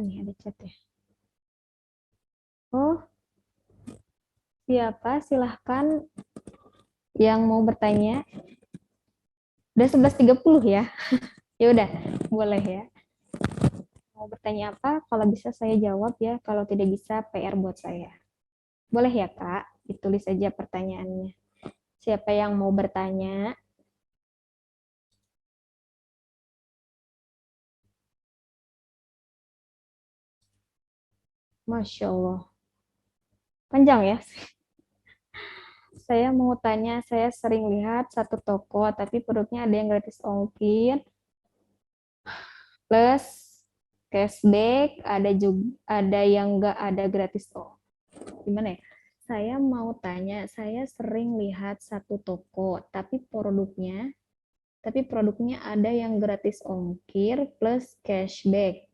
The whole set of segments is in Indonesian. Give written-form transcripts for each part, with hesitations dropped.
nih, ada chat ya. Oh, siapa? Silahkan yang mau bertanya. Udah 11.30 ya. Ya udah, boleh ya. Mau bertanya apa? Kalau bisa saya jawab ya. Kalau tidak bisa, PR buat saya. Boleh ya, Kak? Ditulis saja pertanyaannya. Siapa yang mau bertanya? Masya Allah. Panjang ya. Saya mau tanya, saya sering lihat satu toko, tapi produknya ada yang gratis ongkir, plus cashback, ada yang nggak ada gratis. Oh, gimana ya? Saya mau tanya, saya sering lihat satu toko, tapi produknya ada yang gratis ongkir plus cashback.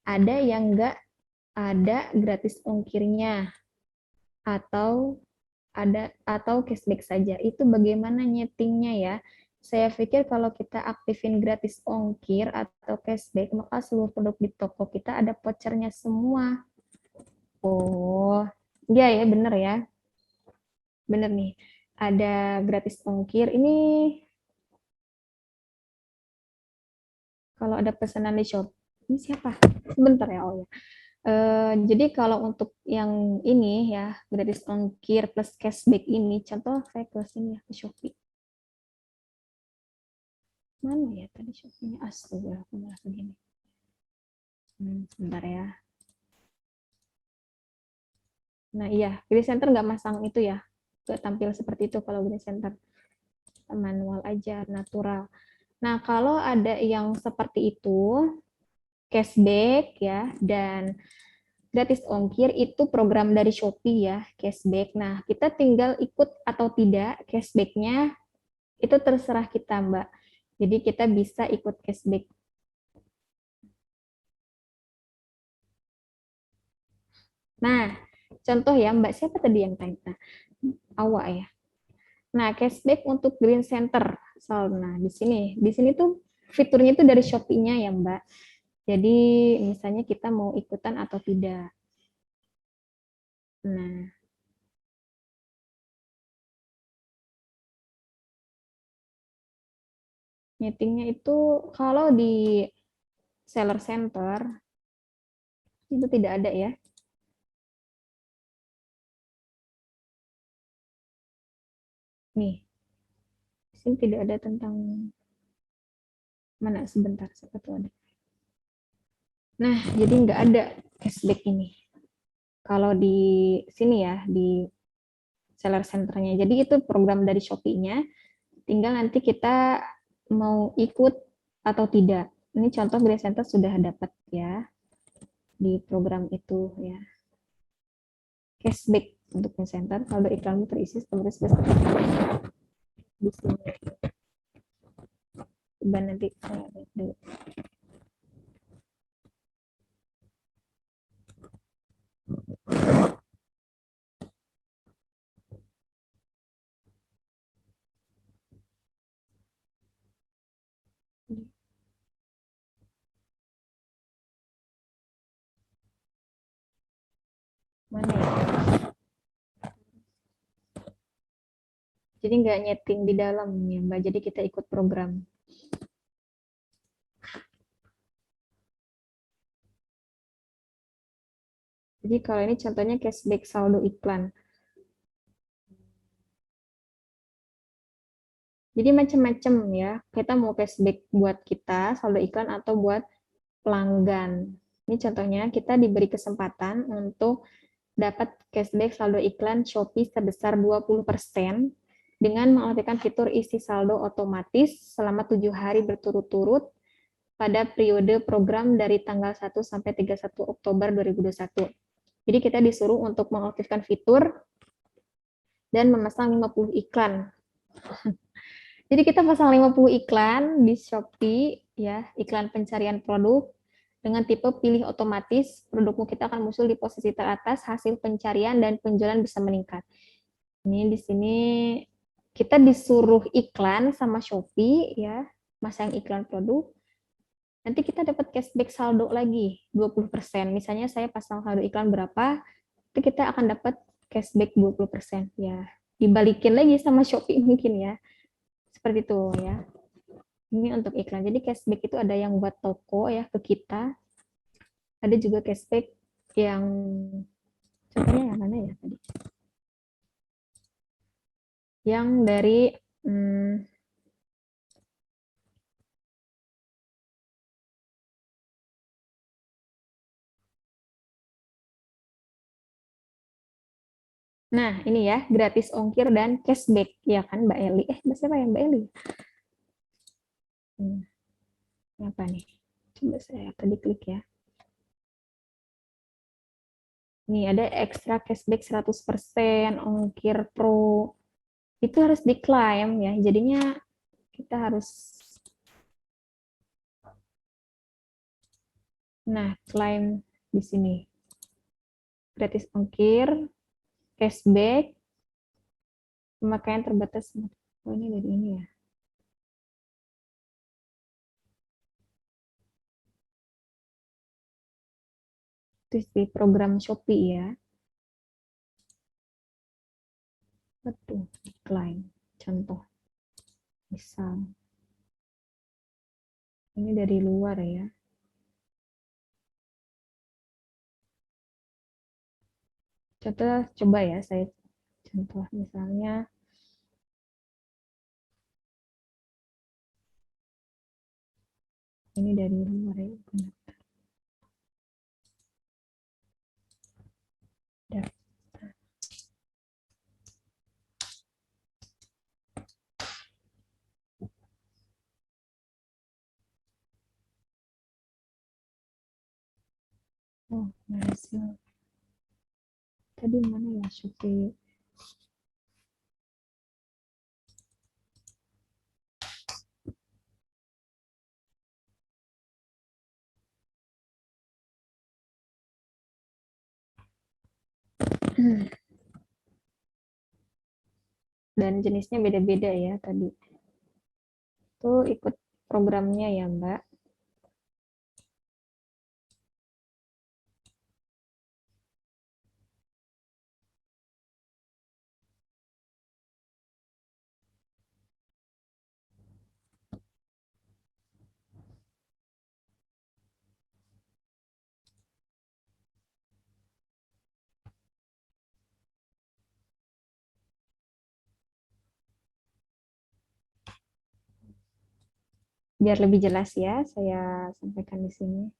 Ada yang nggak ada gratis ongkirnya atau atau cashback saja. Itu bagaimana nyetingnya ya? Saya pikir kalau kita aktifin gratis ongkir atau cashback, maka seluruh produk di toko kita ada vouchernya semua. Oh, iya ya, bener ya. Bener nih. Ada gratis ongkir. Ini kalau ada pesanan di shop. Ini siapa? Sebentar ya, oh ya. Jadi kalau untuk yang ini ya, gratis ongkir plus cashback ini, contoh saya ke sini ya, ke Shopee. Mana ya tadi Shopee-nya? Astaga, aku malah begini. Sebentar ya. Nah iya, Grid Center nggak masang itu ya. Nggak tampil seperti itu kalau Grid Center. Manual aja, natural. Nah kalau ada yang seperti itu, cashback ya, dan gratis ongkir itu program dari Shopee ya, cashback. Nah kita tinggal ikut atau tidak cashbacknya, itu terserah kita Mbak. Jadi kita bisa ikut cashback. Nah, contoh ya Mbak, siapa tadi yang tanya? Awak ya. Nah, cashback untuk Green Center. Nah, di sini tuh fiturnya itu dari Shopee-nya ya, Mbak. Jadi, misalnya kita mau ikutan atau tidak. Nah, nyetingnya itu kalau di seller center itu tidak ada ya. Nih, di sini tidak ada tentang mana sebentar, siapa tuh ada. Nah, jadi nggak ada cashback ini. Kalau di sini ya, di seller centernya. Jadi itu program dari Shopee-nya. Tinggal nanti kita mau ikut atau tidak. Ini contoh Green Center sudah dapat ya di program itu ya. Cashback untuk Green Center kalau iklanmu terisi setelah di sini. Coba nanti saya lihat dulu. Mana ya? Jadi nggak nyeting di dalam ya Mbak. Jadi kita ikut program. Jadi kalau ini contohnya cashback saldo iklan. Jadi macam-macam ya. Kita mau cashback buat kita saldo iklan atau buat pelanggan. Ini contohnya kita diberi kesempatan untuk dapat cashback saldo iklan Shopee sebesar 20% dengan mengaktifkan fitur isi saldo otomatis selama 7 hari berturut-turut pada periode program dari tanggal 1 sampai 31 Oktober 2021. Jadi kita disuruh untuk mengaktifkan fitur dan memasang 50 iklan. Jadi kita pasang 50 iklan di Shopee ya, iklan pencarian produk dengan tipe pilih otomatis, produkmu kita akan muncul di posisi teratas, hasil pencarian dan penjualan bisa meningkat. Ini di sini kita disuruh iklan sama Shopee ya, masang iklan produk nanti kita dapat cashback saldo lagi 20%. Misalnya saya pasang saldo iklan berapa, itu kita akan dapat cashback 20%. Ya, dibalikin lagi sama Shopee mungkin ya. Seperti itu ya. Ini untuk iklan. Jadi cashback itu ada yang buat toko ya ke kita, ada juga cashback yang contohnya yang mana ya tadi? Yang dari nah ini ya gratis ongkir dan cashback ya kan Mbak Eli. Siapa ya Mbak Eli? Hmm, apa nih? Coba saya tadi klik ya. Nih ada ekstra cashback 100% ongkir pro. Itu harus diklaim ya. Jadinya kita harus klaim di sini. Gratis ongkir, cashback, pemakaian terbatas. Oh, ini dari ini ya. Itu di program Shopee ya. Betul, klaim. Contoh, misal ini dari luar ya. Contoh, coba ya saya contoh misalnya ini dari luar ya. Benar. Oh, berhasil. Tadi mana ya Shopee? Dan jenisnya beda-beda ya tadi. Tuh ikut programnya ya Mbak. Biar lebih jelas ya, saya sampaikan di sini.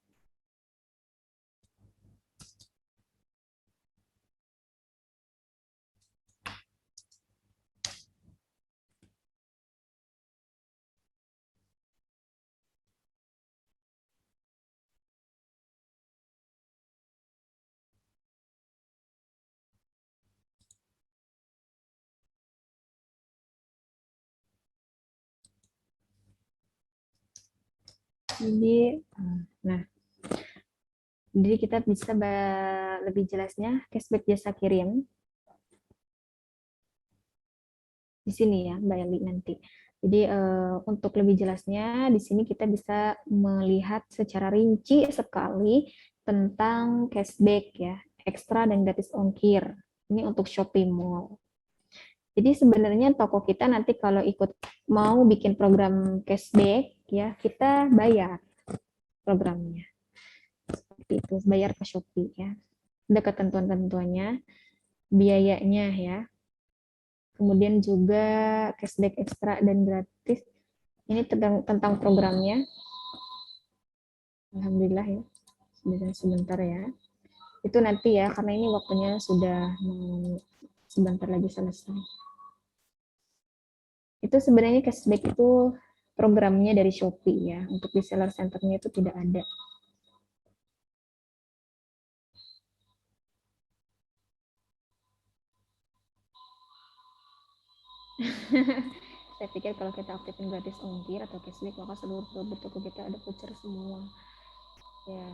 Jadi, nah, jadi kita bisa lebih jelasnya cashback jasa kirim di sini ya, Mbak Eli nanti. Jadi untuk lebih jelasnya di sini kita bisa melihat secara rinci sekali tentang cashback ya, ekstra dan gratis ongkir. Ini untuk Shopee Mall. Jadi sebenarnya toko kita nanti kalau ikut mau bikin program cashback ya, kita bayar programnya. Seperti itu, bayar ke Shopee ya. Ada ketentuan-ketentuannya, biayanya ya. Kemudian juga cashback ekstra dan gratis. Ini tentang programnya. Alhamdulillah ya. Sebentar ya. Itu nanti ya, karena ini waktunya sudah sebentar lagi selesai. Itu sebenarnya cashback itu programnya dari Shopee ya. Untuk di seller centernya itu tidak ada. Saya pikir kalau kita aktifin gratis ongkir atau cashback maka seluruh produk toko kita ada voucher semua. Ya,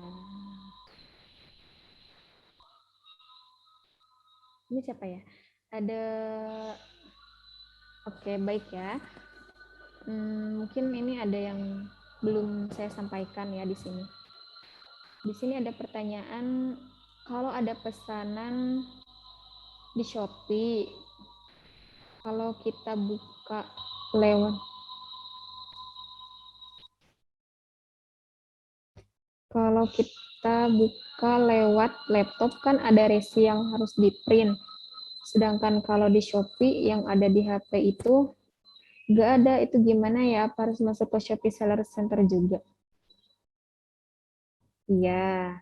ini siapa ya? Ada, oke baik ya. Mungkin ini ada yang belum saya sampaikan ya di sini. Di sini ada pertanyaan, kalau ada pesanan di Shopee, kalau kita buka lewat kalau kita buka lewat laptop kan ada resi yang harus di print. Sedangkan kalau di Shopee yang ada di HP itu nggak ada, itu gimana ya? Apa harus masuk ke Shopee Seller Center juga? Iya.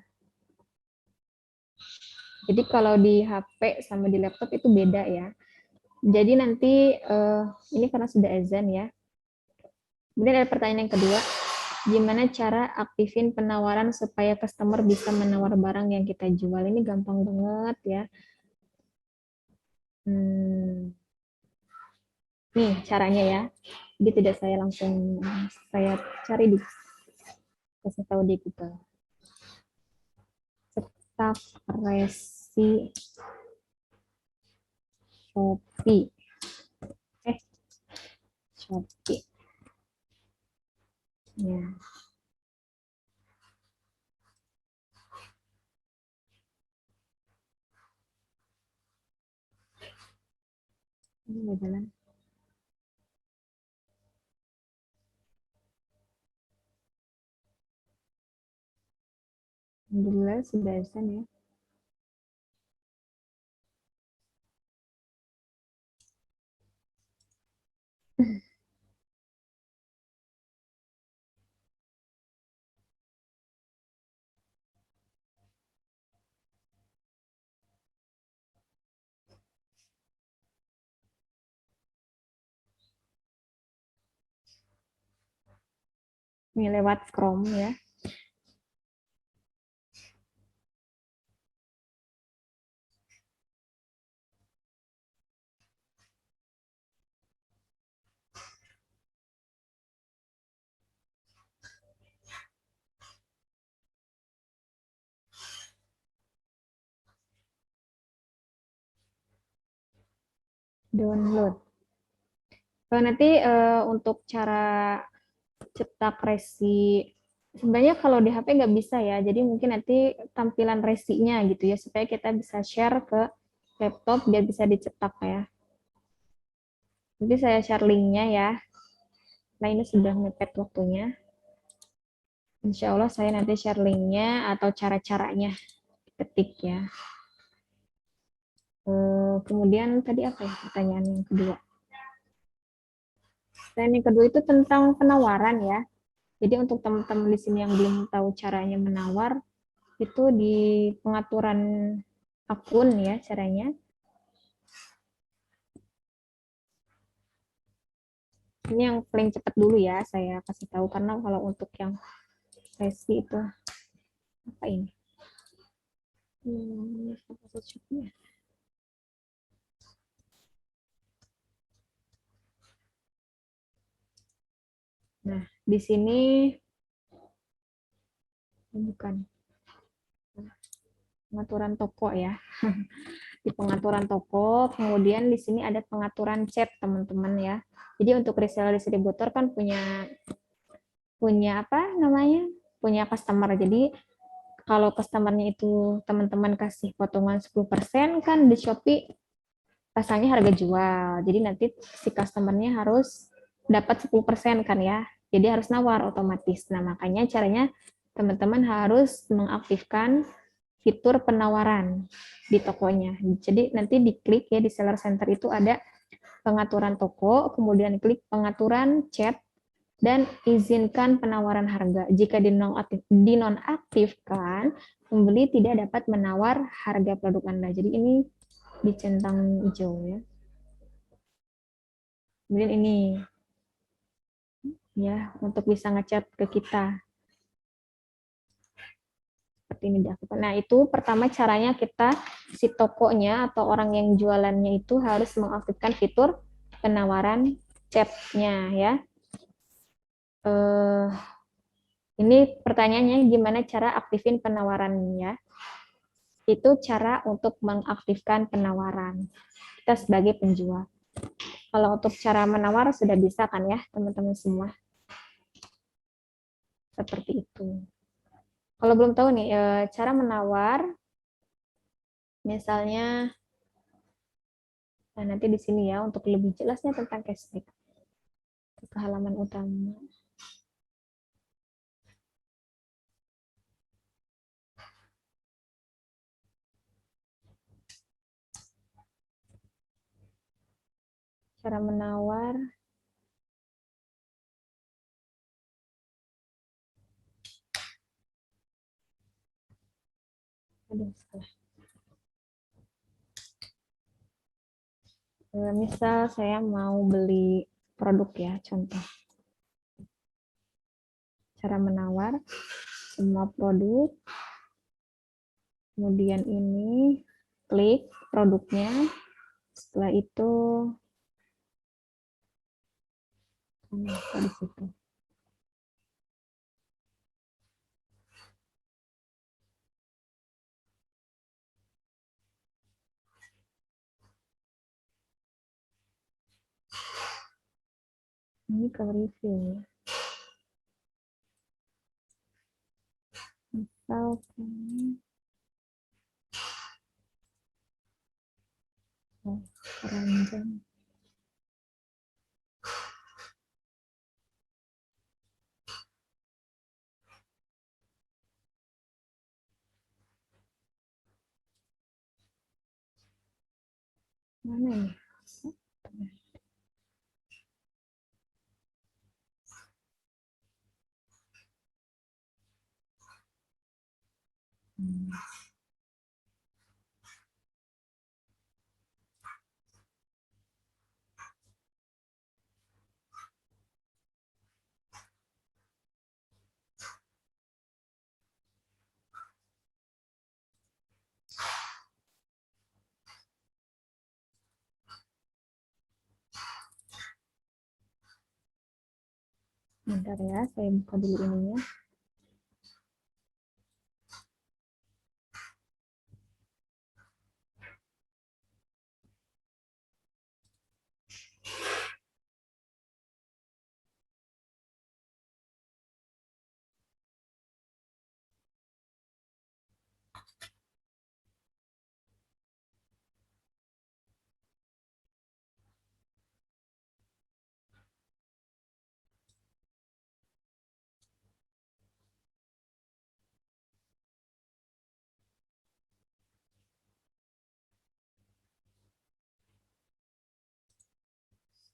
Jadi kalau di HP sama di laptop itu beda ya. Jadi nanti ini karena sudah azan ya. Kemudian ada pertanyaan yang kedua, gimana cara aktifin penawaran supaya customer bisa menawar barang yang kita jual? Ini gampang banget ya. Hmm, nih caranya ya. Jadi tidak saya langsung saya cari di kasih tahu di Google. Cetak resi Shopee. Shopee. Ya, ini udah jalan. Alhamdulillah sudah azan ya. Ini lewat Chrome ya. Download. Kalau nanti untuk cara cetak resi, sebenarnya kalau di HP nggak bisa ya, jadi mungkin nanti tampilan resinya gitu ya, supaya kita bisa share ke laptop biar bisa dicetak ya. Nanti saya share linknya ya. Nah ini sudah mepet waktunya. Insya Allah saya nanti share linknya atau cara-caranya ketik ya. Kemudian tadi apa ya pertanyaan yang kedua? Pertanyaan yang kedua itu tentang penawaran ya. Jadi untuk teman-teman di sini yang belum tahu caranya menawar, itu di pengaturan akun ya caranya. Ini yang paling cepat dulu ya saya kasih tahu, karena kalau untuk yang sesi itu apa ini? Nah, di sini bukan pengaturan toko ya. Di pengaturan toko, kemudian di sini ada pengaturan chat teman-teman ya. Jadi untuk reseller distributor kan punya punya apa namanya? Punya customer. Jadi kalau customernya itu teman-teman kasih potongan 10% kan di Shopee pasalnya harga jual. Jadi nanti si customernya harus dapat 10% kan ya. Jadi harus nawar otomatis. Nah, makanya caranya teman-teman harus mengaktifkan fitur penawaran di tokonya. Jadi nanti diklik ya di Seller Center itu ada pengaturan toko, kemudian klik pengaturan chat dan izinkan penawaran harga. Jika dinonaktifkan, pembeli tidak dapat menawar harga produk Anda. Jadi ini dicentang hijau ya. Kemudian ini ya untuk bisa ngechat ke kita seperti ini dilakukan. Nah, itu pertama caranya kita si tokonya atau orang yang jualannya itu harus mengaktifkan fitur penawaran chatnya ya. Eh, ini pertanyaannya gimana cara aktifin penawarannya? Itu cara untuk mengaktifkan penawaran kita sebagai penjual. Kalau untuk cara menawar sudah bisa kan ya teman-teman semua? seperti itu. Kalau belum tahu nih, cara menawar, misalnya, nah nanti di sini ya, untuk lebih jelasnya tentang cashback, ke halaman utama. Cara menawar, aduh, salah. Misal saya mau beli produk ya, contoh. Cara menawar semua produk, kemudian ini klik produknya, setelah itu di situ. Ini ke review ya. Misalkan keranjang. Mana nih? Hmm. Bentar ya, saya buka dulu ininya.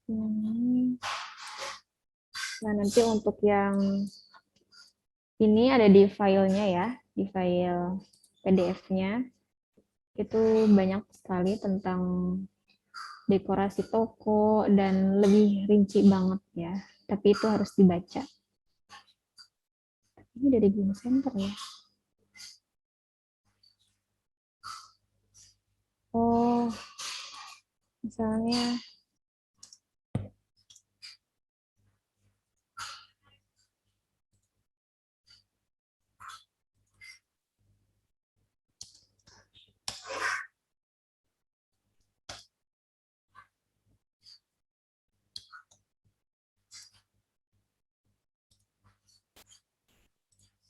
Hmm. Nah, nanti untuk yang ini ada di filenya ya, di file PDF-nya. Itu banyak sekali tentang dekorasi toko dan lebih rinci banget ya. Tapi itu harus dibaca. Ini dari Game Center ya. Oh, misalnya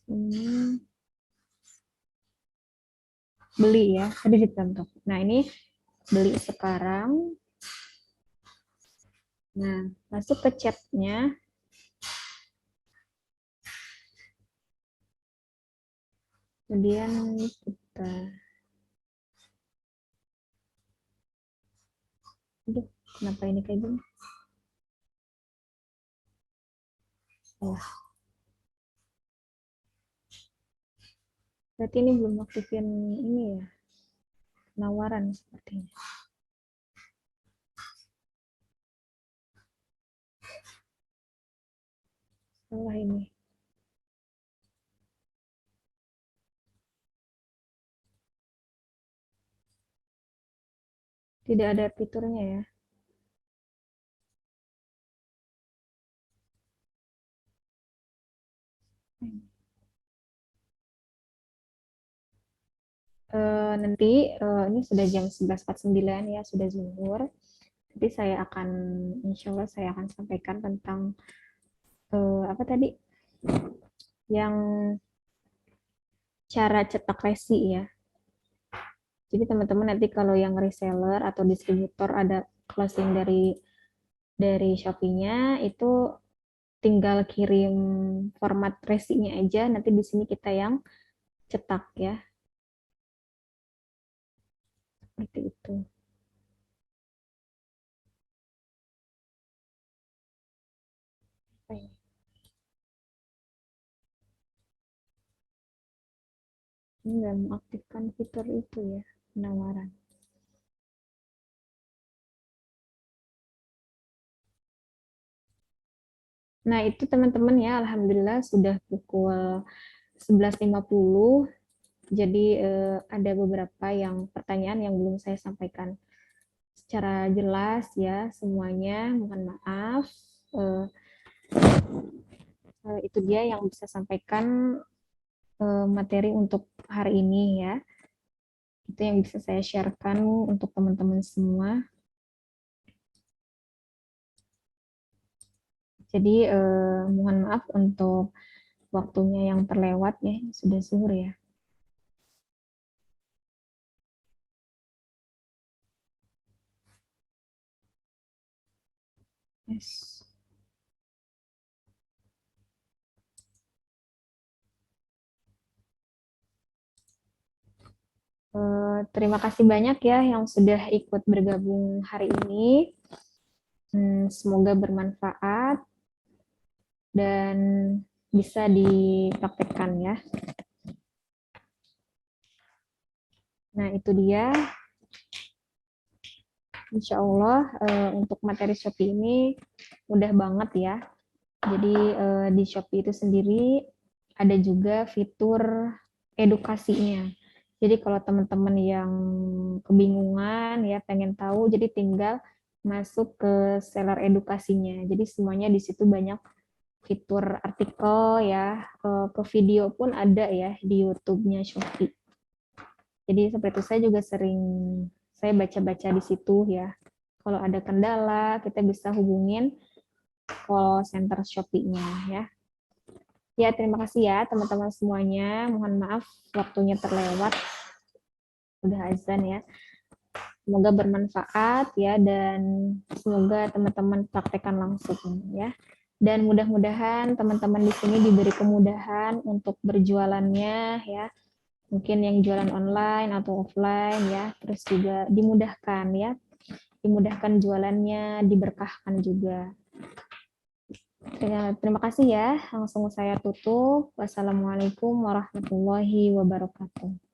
ini beli ya, tadi dicontoh. Nah, ini beli sekarang. Nah, masuk ke chatnya. Kemudian kita, aduh, kenapa ini kayak gini? Oh, berarti ini belum aktifin ini ya, penawaran sepertinya. Salah ini. Tidak ada fiturnya ya. Nanti ini sudah jam 11.49 ya, sudah zuhur. Nanti saya akan, insya Allah saya akan sampaikan tentang apa tadi? yang cara cetak resi ya. Jadi teman-teman nanti kalau yang reseller atau distributor ada closing dari Shopee-nya itu tinggal kirim format resinya aja, nanti di sini kita yang cetak ya. Seperti itu. Ini nggak mengaktifkan fitur itu ya, penawaran. Nah, itu teman-teman ya, alhamdulillah sudah pukul 11.50. Jadi ada beberapa yang pertanyaan yang belum saya sampaikan secara jelas ya semuanya. Mohon maaf. Eh, itu dia yang bisa sampaikan materi untuk hari ini ya. Itu yang bisa saya sharekan untuk teman-teman semua. Jadi mohon maaf untuk waktunya yang terlewat ya, sudah zuhur ya. Yes. Terima kasih banyak ya yang sudah ikut bergabung hari ini. Semoga bermanfaat dan bisa dipraktekkan ya. Nah, itu dia. Insya Allah untuk materi Shopee ini mudah banget ya. Jadi di Shopee itu sendiri ada juga fitur edukasinya. Jadi kalau teman-teman yang kebingungan ya pengen tahu, jadi tinggal masuk ke seller edukasinya. Jadi semuanya di situ banyak fitur artikel ya, ke video pun ada ya di YouTube-nya Shopee. Jadi seperti itu saya juga sering saya baca-baca di situ ya. Kalau ada kendala kita bisa hubungin call center Shopee-nya ya. Ya, terima kasih ya teman-teman semuanya. Mohon maaf waktunya terlewat. Udah azan ya. Semoga bermanfaat ya dan semoga teman-teman praktekkan langsung ya. Dan mudah-mudahan teman-teman di sini diberi kemudahan untuk berjualannya ya. Mungkin yang jualan online atau offline ya, terus juga dimudahkan ya. Dimudahkan jualannya, diberkahkan juga. Terima kasih ya. Langsung saya tutup. Wassalamualaikum warahmatullahi wabarakatuh.